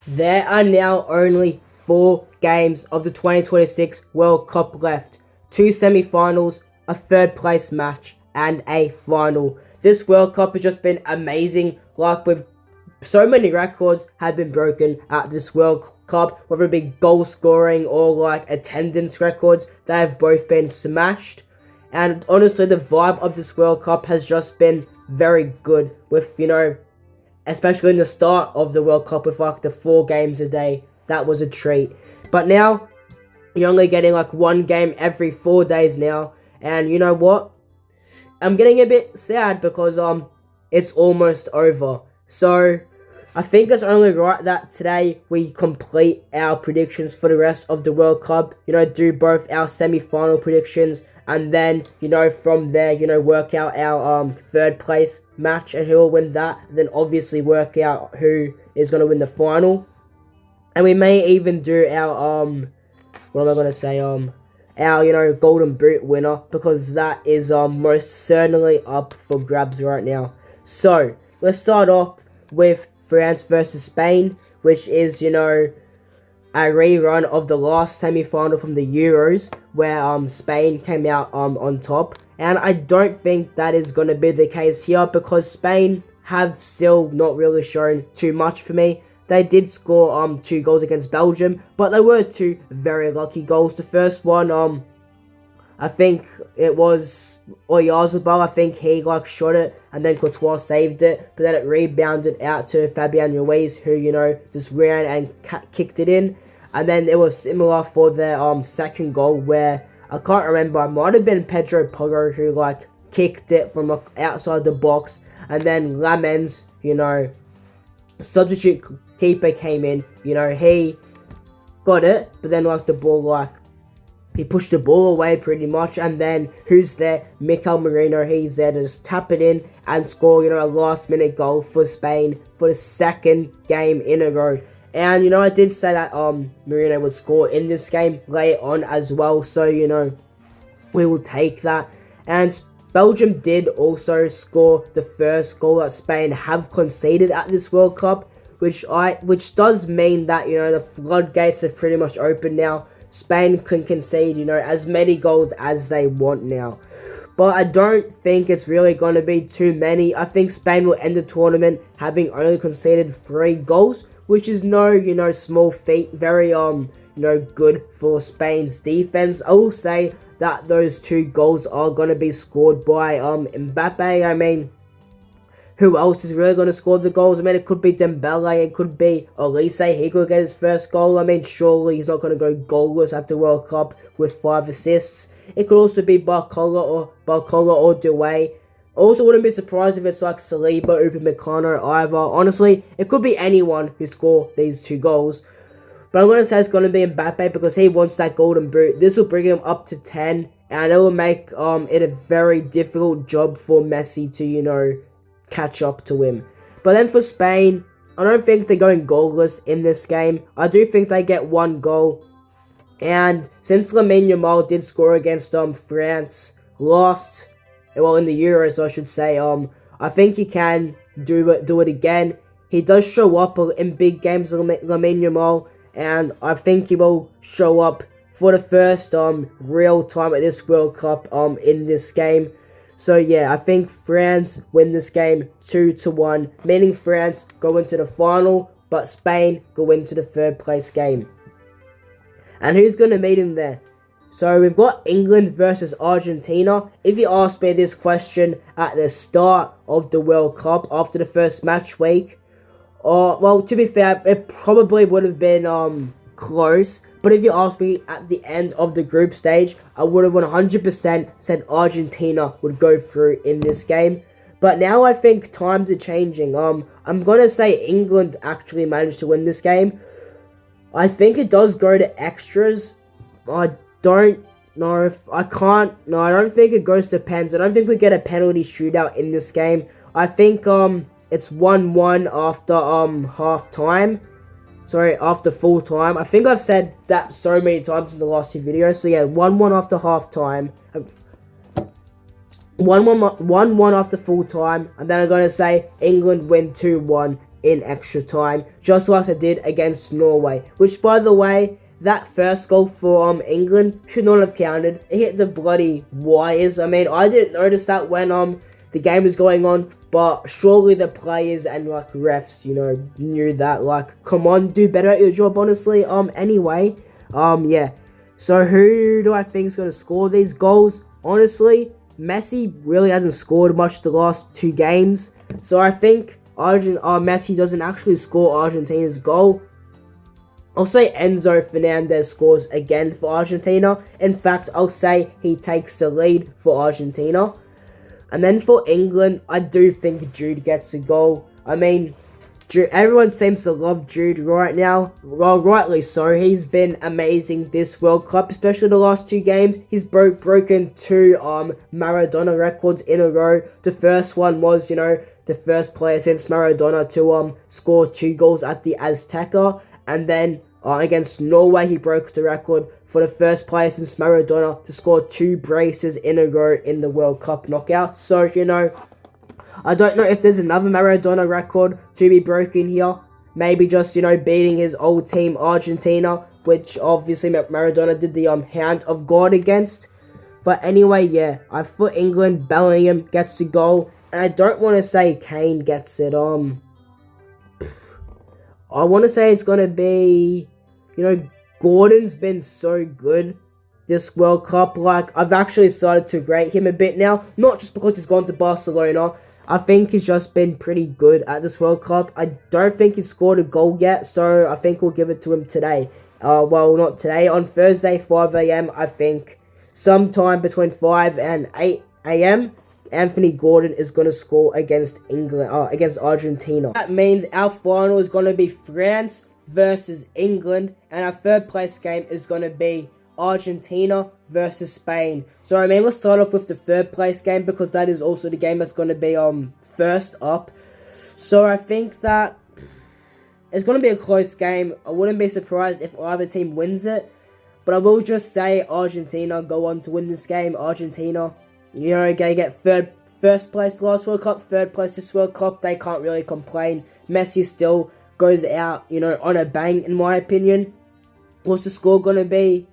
There are now only 4 games of the 2026 World Cup left. 2 semi-finals, a third place match, and a final. This World Cup has just been amazing, like with so many records have been broken at this World Cup, whether it be goal scoring or like attendance records, they have both been smashed. And honestly, the vibe of this World Cup has just been very good with, especially in the start of the World Cup with like the 4 games a day. That was a treat. But now, you're only getting like 1 game every 4 days now. And you know what? I'm getting a bit sad because it's almost over. So, I think it's only right that today we complete our predictions for the rest of the World Cup. Do both our semi-final predictions and then, from there, work out our third place match and who will win that. Then obviously work out who is going to win the final. And we may even do our, what am I going to say, our, Golden Boot winner, because that is most certainly up for grabs right now. So, let's start off with France versus Spain, which is, a rerun of the last semi-final from the Euros, where Spain came out on top. And I don't think that is going to be the case here, because Spain have still not really shown too much for me. They did score 2 goals against Belgium, but they were 2 very lucky goals. The first one, I think it was Oyarzabal. I think he shot it and then Courtois saved it, but then it rebounded out to Fabian Ruiz, who just ran and kicked it in. And then it was similar for the second goal, where I can't remember. It might have been Pedro Porro who kicked it from outside the box, and then Lamens, substitute keeper came in. He got it, but then the ball he pushed the ball away pretty much, and then who's there? Mikel Merino. He's there to just tap it in and score, a last-minute goal for Spain for the second game in a row. And, I did say that Merino would score in this game later on as well, so, we will take that. And Belgium did also score the first goal that Spain have conceded at this World Cup, which does mean that, the floodgates have pretty much opened now. Spain can concede, as many goals as they want now. But I don't think it's really going to be too many. I think Spain will end the tournament having only conceded 3 goals, which is no, small feat. Very, good for Spain's defense. I will say that those 2 goals are going to be scored by Mbappe. I mean, who else is really going to score the goals? I mean, it could be Dembele, it could be Olise. He could get his first goal. I mean, surely he's not going to go goalless at the World Cup with 5 assists. It could also be Barcola or Doué. Also, wouldn't be surprised if it's Saliba, Upamecano, either. Honestly, it could be anyone who score these 2 goals. But I'm going to say it's going to be Mbappe because he wants that golden boot. This will bring him up to 10, and it will make it a very difficult job for Messi to, catch up to him. But then for Spain, I don't think they're going goalless in this game. I do think they get 1 goal. And since Lamine Yamal did score against France in the Euros, I should say, I think he can do it again. He does show up in big games, Lamine Yamal, and I think he will show up for the first real time at this World Cup in this game. So yeah, I think France win this game 2-1, meaning France go into the final, but Spain go into the third place game. And who's going to meet him there? So we've got England versus Argentina. If you asked me this question at the start of the World Cup, after the first match week, well, to be fair, it probably would have been close. But if you asked me at the end of the group stage, I would have 100% said Argentina would go through in this game. But now I think times are changing. I'm going to say England actually managed to win this game. I think it does go to extras. I don't know if I can't. No, I don't think it goes to pens. I don't think we get a penalty shootout in this game. I think it's 1-1 after half time. Sorry, after full time. I think I've said that so many times in the last 2 videos. So yeah, 1-1 after half time. 1-1 after full time. And then I'm going to say England win 2-1. in extra time, just like they did against Norway. Which, by the way, that first goal for England should not have counted. It hit the bloody wires. I mean, I didn't notice that when the game was going on, but surely the players and like refs, knew that. Like, come on, do better at your job, honestly. Anyway, yeah. So who do I think is going to score these goals? Honestly, Messi really hasn't scored much the last 2 games. So I think Messi doesn't actually score Argentina's goal. I'll say Enzo Fernandez scores again for Argentina. In fact, I'll say he takes the lead for Argentina. And then for England, I do think Jude gets a goal. I mean, everyone seems to love Jude right now. Well, rightly so. He's been amazing this World Cup, especially the last 2 games. He's broken 2 Maradona records in a row. The first one was, the first player since Maradona to score 2 goals at the Azteca. And then against Norway, he broke the record for the first player since Maradona to score 2 braces in a row in the World Cup knockout. So, I don't know if there's another Maradona record to be broken here. Maybe just, beating his old team, Argentina, which obviously Maradona did the hand of God against. But anyway, yeah, for England, Bellingham gets the goal. And I don't want to say Kane gets it. I want to say it's going to be, Gordon's been so good this World Cup. Like, I've actually started to rate him a bit now. Not just because he's gone to Barcelona. I think he's just been pretty good at this World Cup. I don't think he's scored a goal yet, so I think we'll give it to him today. Well, not today. On Thursday, 5 a.m., I think. Sometime between 5 and 8 a.m., Anthony Gordon is going to score against against Argentina. That means our final is going to be France versus England, and our third place game is going to be Argentina versus Spain. So I mean, let's start off with the third place game because that is also the game that's going to be first up. So I think that it's going to be a close game. I wouldn't be surprised if either team wins it, but I will just say Argentina go on to win this game. Argentina, they get first place last World Cup, third place this World Cup. They can't really complain. Messi still goes out, on a bang, in my opinion. What's the score going to be?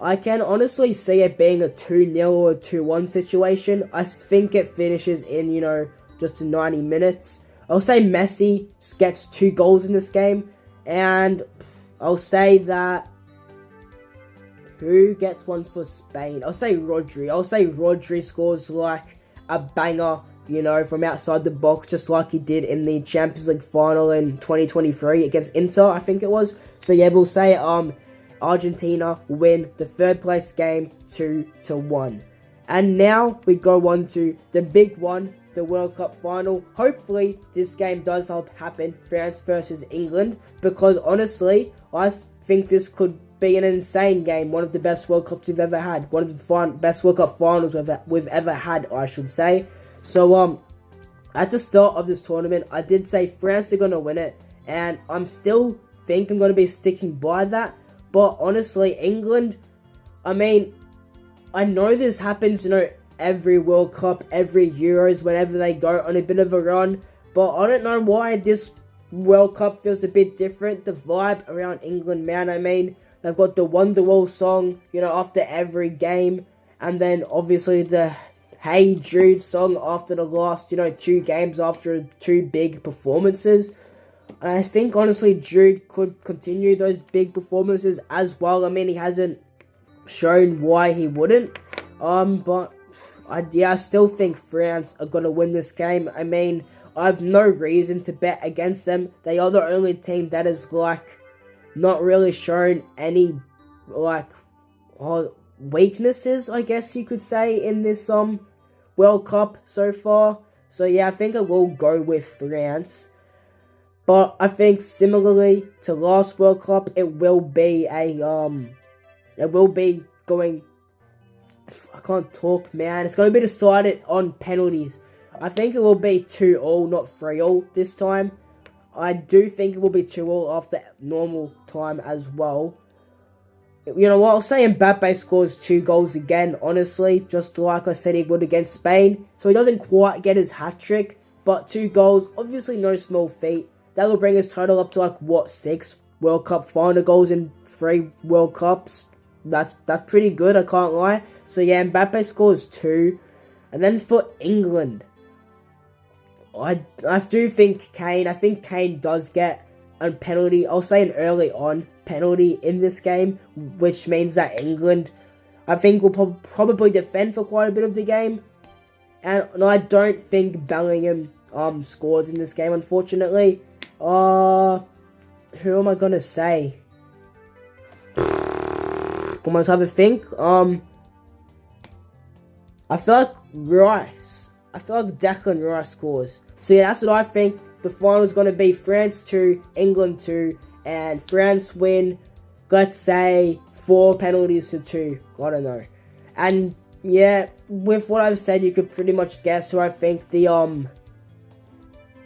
I can honestly see it being a 2-0 or a 2-1 situation. I think it finishes in, just 90 minutes. I'll say Messi gets 2 goals in this game. And I'll say that... Who gets one for Spain? I'll say Rodri. I'll say Rodri scores like a banger, from outside the box, just like he did in the Champions League final in 2023 against Inter, I think it was. So yeah, we'll say Argentina win the third place game 2-1. And now we go on to the big one, the World Cup final. Hopefully this game does happen, France versus England, because honestly, I think this could be an insane game, one of the best World Cups we've ever had, one of the best World Cup finals we've ever had, I should say. So, at the start of this tournament, I did say France are going to win it, and I'm still think I'm going to be sticking by that. But honestly, England, I mean, I know this happens, every World Cup, every Euros, whenever they go on a bit of a run. But I don't know why this World Cup feels a bit different. The vibe around England, man, I mean, they've got the Wonderwall song, after every game. And then, obviously, the Hey Jude song after the last, 2 games after 2 big performances. And I think, honestly, Jude could continue those big performances as well. I mean, he hasn't shown why he wouldn't. But I still think France are going to win this game. I mean, I have no reason to bet against them. They are the only team that has, not really shown any, weaknesses, I guess you could say, in this, World Cup so far. So, yeah, I think I will go with France. But I think similarly to last World Cup, it will be going, I can't talk, man. It's going to be decided on penalties. I think it will be 2-2, not 3-3 this time. I do think it will be 2-2 after normal time as well. You know what, I'll say Mbappe scores 2 goals again, honestly, just like I said he would against Spain. So he doesn't quite get his hat-trick, but 2 goals, obviously no small feat. That will bring his total up to like, what, 6 World Cup final goals in 3 World Cups. That's pretty good, I can't lie. So yeah, Mbappe scores 2. And then for England, I do think Kane, I think Kane does get a penalty. I'll say an early on penalty in this game, which means that England, I think, will probably defend for quite a bit of the game. And I don't think Bellingham scores in this game, unfortunately. Who am I gonna say? Come on, let's have a think. I feel like Rice. I feel like Declan Rice scores. So yeah, that's what I think. The final is going to be France 2, England 2, and France win, let's say, 4 penalties to 2. I don't know. And yeah, with what I've said, you could pretty much guess who I think the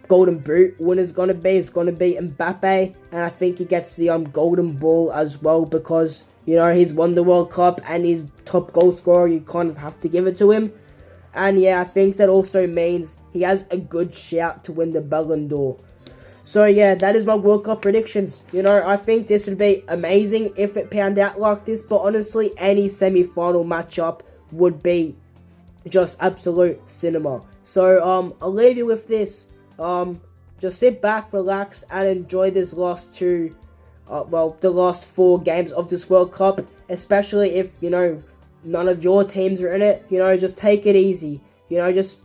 Golden Boot winner is going to be. It's going to be Mbappe, and I think he gets the Golden Ball as well because, you know, he's won the World Cup and he's top goal scorer. You kind of have to give it to him. And yeah, I think that also means he has a good shout to win the Ballon d'Or. So yeah, that is my World Cup predictions. You know, I think this would be amazing if it panned out like this. But honestly, any semi-final matchup would be just absolute cinema. So I'll leave you with this. Just sit back, relax, and enjoy this last the last 4 games of this World Cup. Especially if, you know, none of your teams are in it. You know, just take it easy. You know, just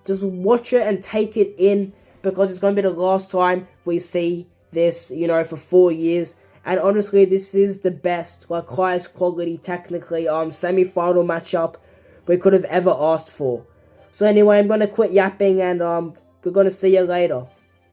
watch it and take it in, because it's going to be the last time we see this, you know, for 4 years. And honestly, this is the best, like, highest quality, technically, semi-final matchup we could have ever asked for. So anyway, I'm going to quit yapping, and we're going to see you later.